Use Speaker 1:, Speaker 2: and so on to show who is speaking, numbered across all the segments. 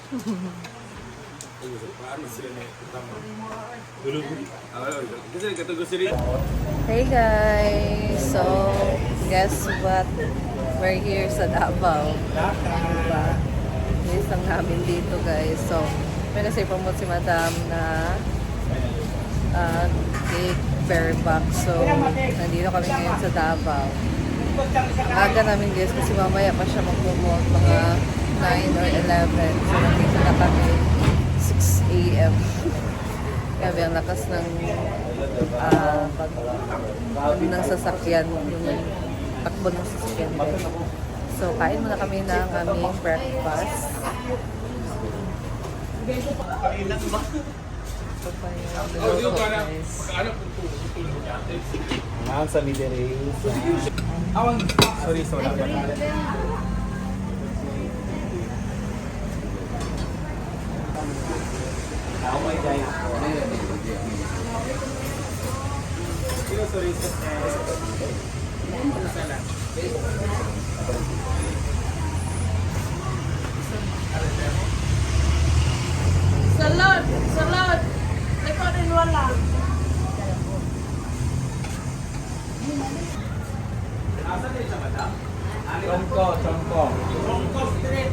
Speaker 1: Hey guys! So, guess what? We're here sa Davao. Diba? Miss lang namin dito guys. So, may kasi promote si Madam na cake pair box. So, nandito kami ngayon sa Davao. Ang aga namin guys kasi mamaya pa siya mag-promote mga 9 or 11. So, nandito na kami 6 a.m. Grabe ang lakas ng ng sasakyan, yung takbo ng sasakyan. So, kain muna kami ng aming breakfast. So, pa yung guys.
Speaker 2: Sa middle rails. Sorry, sorry. Oh my God. Sorry,
Speaker 3: Salad! Salad! Ikaw din wala.
Speaker 2: Chongko, chongko. Chongko street.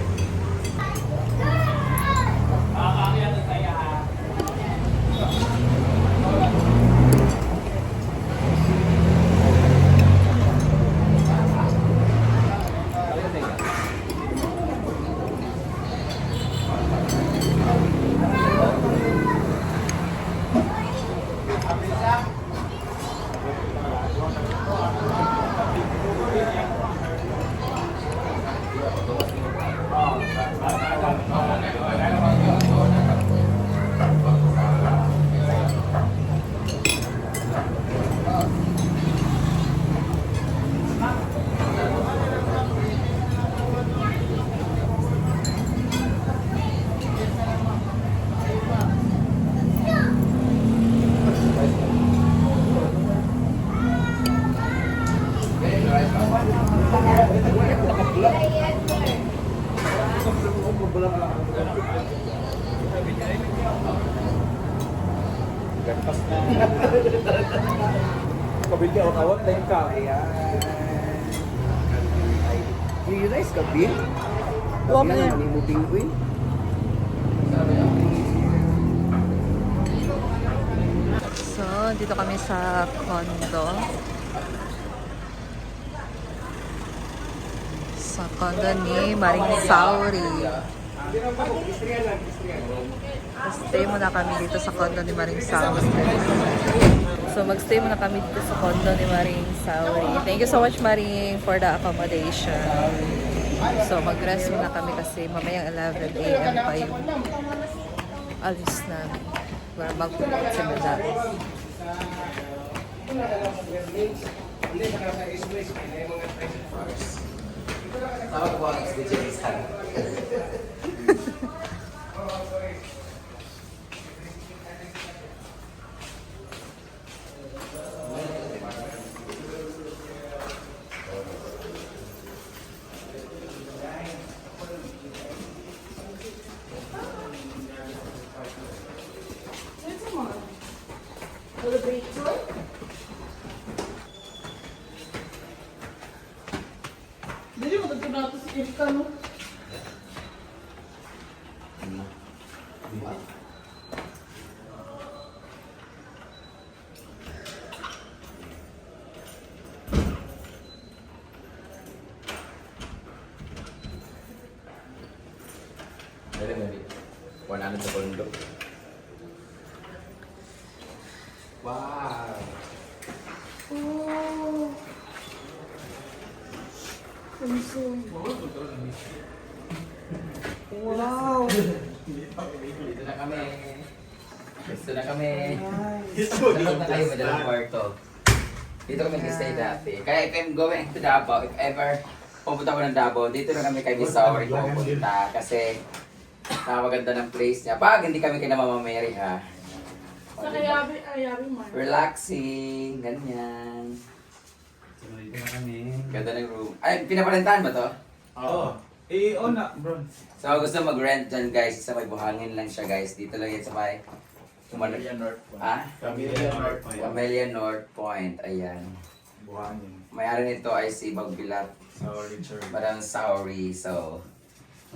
Speaker 2: Gatas na. Kabili ako tawag na yung kape.
Speaker 4: You guys kabil?
Speaker 1: Huwag na yan.
Speaker 4: Manimuting ko
Speaker 1: So, dito kami sa condo. Sa condo ni Maring Sauri. Stay muna kami dito sa condo ni Maring Sauri. So, magstay muna kami dito sa condo ni Maring Sauri. Thank you so much, Maring, for the accommodation. So, mag-rest muna kami kasi mamayang 11 a.m. pa yung alis namin. Para mag-promote si Madam.
Speaker 4: Tawag ko ang experience.
Speaker 3: Dili mo dito nato si Erika, no?
Speaker 4: Dali mo dito. 100 sa kondo. Wow!
Speaker 3: Oh.
Speaker 4: Wow! Dito na kami. Dito na kami. Dapat na kayo madalang kwarto. Dito kami nag-stay dati. Kaya if I'm going to Davao, if ever pupunta ko ng Davao, dito na kami kay Miss Sauri pupunta. Kasi napakaganda ng place niya. Pag hindi kami kay na Mama Mary ha.
Speaker 3: Sa kayabi man.
Speaker 4: Relaxing, ganyan.
Speaker 2: Dito na kami.
Speaker 4: Ganda ng room. Ay, pinapalantahan ba to?
Speaker 2: Oo. On na, bro.
Speaker 4: So, gusto mag-rent dyan guys, sa may buhangin lang siya guys. Dito lang yan sa may...
Speaker 2: Camellia North Point.
Speaker 4: Ah?
Speaker 2: Camellia North Point.
Speaker 4: Camellia North Point. Ayan.
Speaker 2: Buhangin.
Speaker 4: May-ari nito ay si Bagbilat.
Speaker 2: Sorry, Richard.
Speaker 4: Parang Sauri. So,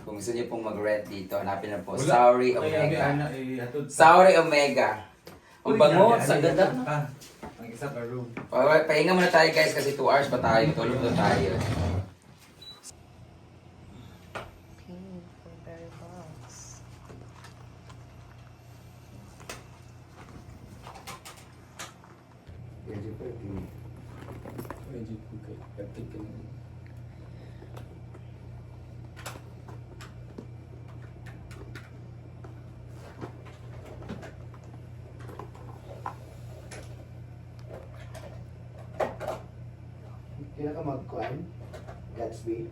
Speaker 4: kung gusto niyo pong mag-rent dito, hanapin na po. Sauri Omega. Sauri Omega. Ang bango, sa ganda.
Speaker 2: Ang isa ka room.
Speaker 4: Alright, pahinga muna tayo guys kasi 2 hours pa tayo. Tulog na tayo.
Speaker 1: Pink for berry box.
Speaker 5: Kailan ka mag-kuhan? Gatsby?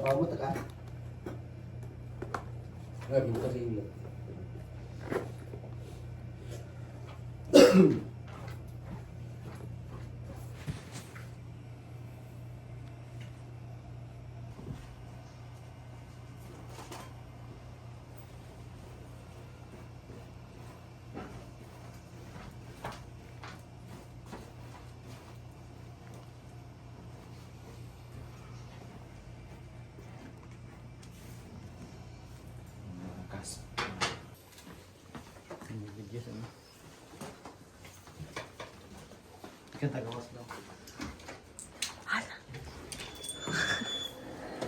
Speaker 5: Pamut ka? Nga, bibuka sa inyo. Ikan tagawas daw.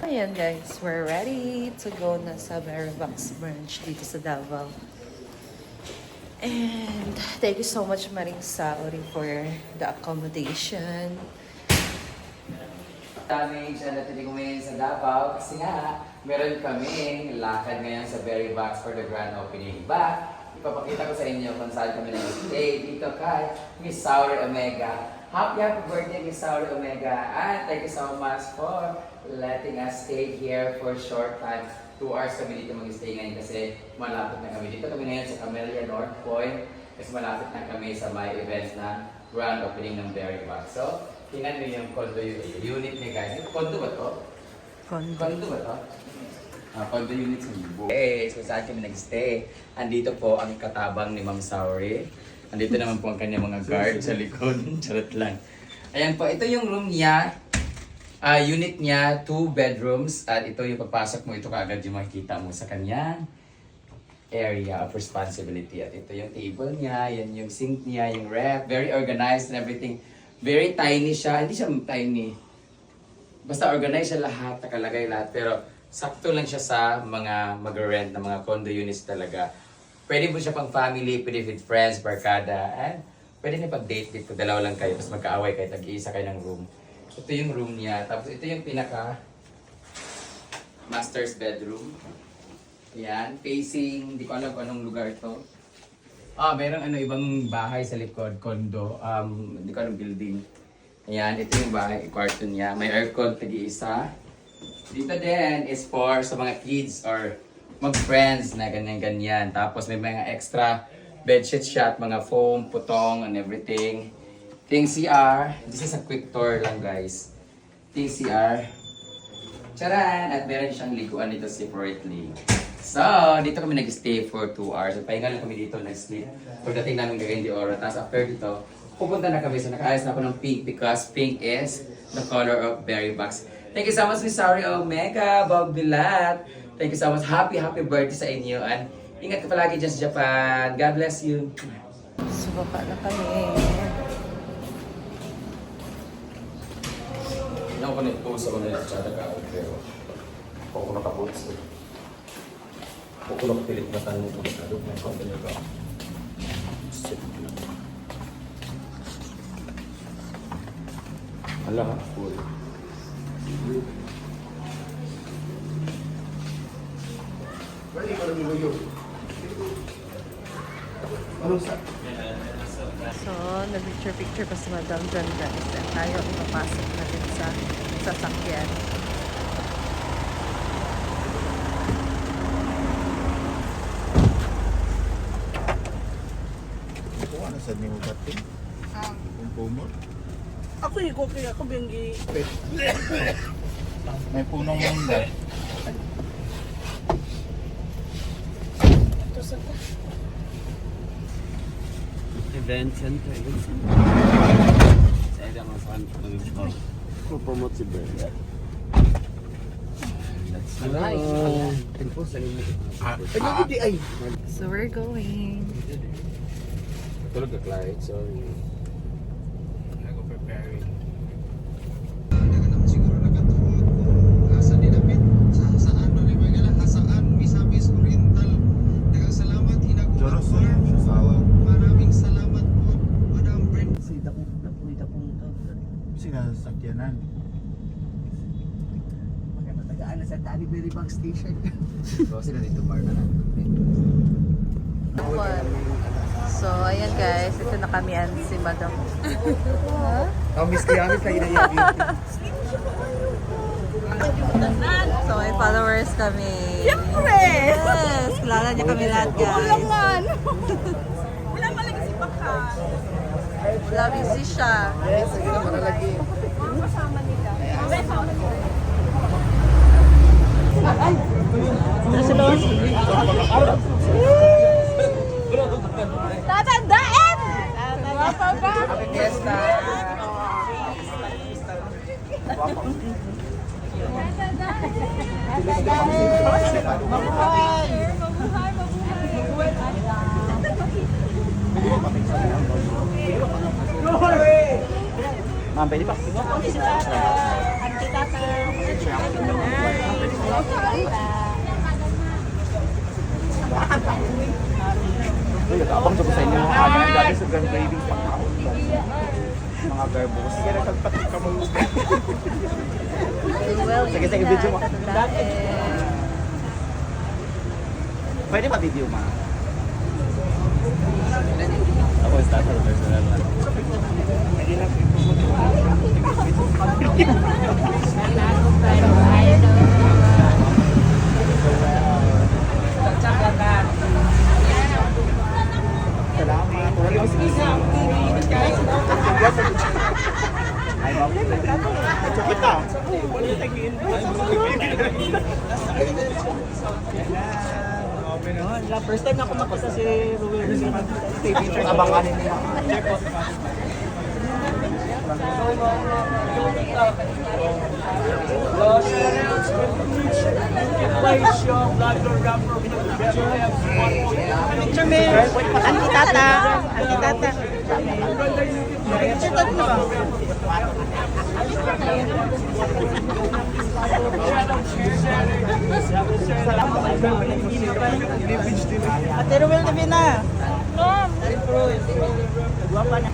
Speaker 1: Ayan guys, we're ready to go na sa Berry Box Branch dito sa Davao. And thank you so much Maring Sauri for the accommodation.
Speaker 4: Daming siya natin kumain sa Davao kasi nga meron kami lakad ngayon sa Berry Box for the grand opening. But ipapakita ko sa inyo kung saan kami nag-stay dito kay Miss Sauri Omega. Happy birthday Miss Sauri Omega and thank you so much for letting us stay here for a short time. 2 hours kami dito mag-stay ngayon kasi malapit na kami. Dito kami ngayon sa Camellia North Point kasi malapit na kami sa may events na grand opening ng Berry Box. So, tingnan nyo yung condo unit niya guys. Condo ba to? Condo ba to? Condo unit sa Libo. So saan kami nag-stay? Andito po ang katabang ni Ma'am Sauri. Andito naman po ang kanyang mga guard sa likod. Charot lang. Ayan po, ito yung room niya. Unit niya, 2 bedrooms. At ito yung pagpasok mo, ito kaagad yung makikita mo sa kanyang area of responsibility. At ito yung table niya, yan yung sink niya, yung ref. Very organized and everything. Very tiny siya. Hindi siya tiny. Basta organized siya lahat, nakalagay lahat. Pero sakto lang siya sa mga mag-rent na mga condo units talaga. Pwede mo siya pang family, pwede with friends, barkada, and pwede na pag-date kung dalawa lang kayo, tapos magkaaway kayo, tag-iisa kayo ng room. Ito yung room niya, tapos ito yung pinaka master's bedroom. Yan, facing, hindi ko alam kung anong lugar ito. Merong ibang bahay sa likod, condo, hindi ko alam building. Ayan, ito yung bahay, kwarto niya. May aircon, tag-iisa. Dito din is for sa mga kids or mag-friends na ganyan-ganyan. Tapos may mga extra bedsheet siya at mga foam, putong, and everything. Ting CR. This is a quick tour lang guys. Ting CR. Charan! At meron siyang liguan dito separately. So, dito kami nag-stay for 2 hours. At pahinga lang kami dito nag-sleep. Pagdating namin gawin di oras. Tapos after dito, pupunta na kami. So, nakaayos na ako ng pink because pink is the color of Berry Box. Thank you so much, Miss Sauri Omega, Bob Bilat. Thank you so much. Happy birthday sa inyo. And ingat ka palagi dyan sa Japan. God bless you.
Speaker 1: So, baba na kami.
Speaker 4: Hindi ako nag-post ako na sa ka pero ako nakapost. Ako nakapilit na tanong ko sa loob ng company ko. Hala ka, full.
Speaker 5: Balik ko lang yung anong sa?
Speaker 1: So, nag-picture-picture pa si Madam dyan guys. Then tayo ipapasok natin sa sasakyan.
Speaker 2: sad ni mo batin. Kung pumot.
Speaker 3: Ako ko kaya ako binggi.
Speaker 2: May punong munda.
Speaker 3: Ito sa ta.
Speaker 5: Event center. Sa ida mga fan. Promote si Berla. That's nice. Tempo sa limit.
Speaker 1: So we're going.
Speaker 5: Tulog ka, Clyde. Sorry.
Speaker 2: Ako preparing. Joros na yan siya sawa. Sinasakyanan.
Speaker 4: So, sila dito bar na lang.
Speaker 1: So, ayan guys. Ito na kami si Madam.
Speaker 5: Miss Kiamis na inayag yun.
Speaker 1: So, may followers kami.
Speaker 3: Siyempre!
Speaker 1: Yes! Kilala niya kami lahat guys.
Speaker 3: Wala malagi si Bakang.
Speaker 1: Wala busy siya.
Speaker 5: Yes, sige na manalagi.
Speaker 3: Tatandaan!
Speaker 1: Yes,
Speaker 5: Ma'am, pwede pa? Abang sa sa inyo, agad dati sa gun cravings pagkaon ko. Mga garbo. Sige na, kagpatik ka mo. Sige, sige, video mo. Pwede ba video, ma? Ako, start sa personal one. Salamat. Tulad mo sige. Ay, ma'am. Ito kita. First time na ako makita si Ruel. Abanganin niya. Picture me. Anti tata. Anti tata. Picture tata na ba? Ate Ruel, tabi na. Mom. Guwapa na.